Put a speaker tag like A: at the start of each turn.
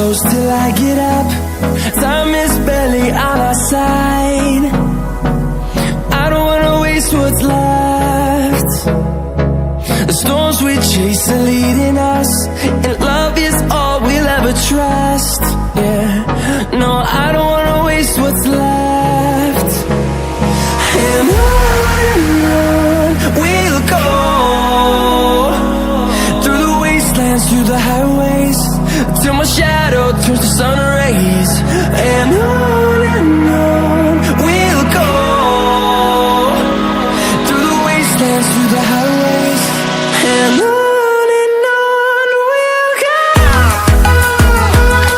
A: close till I get up. Time is barely on our side. I don't wanna waste what's left. The storms we chase are leading us, and love is all we'll ever trust. Yeah, no, I don't wanna waste what's left. And on we'll go, through the wastelands, through the highways, till my shadow turns to sun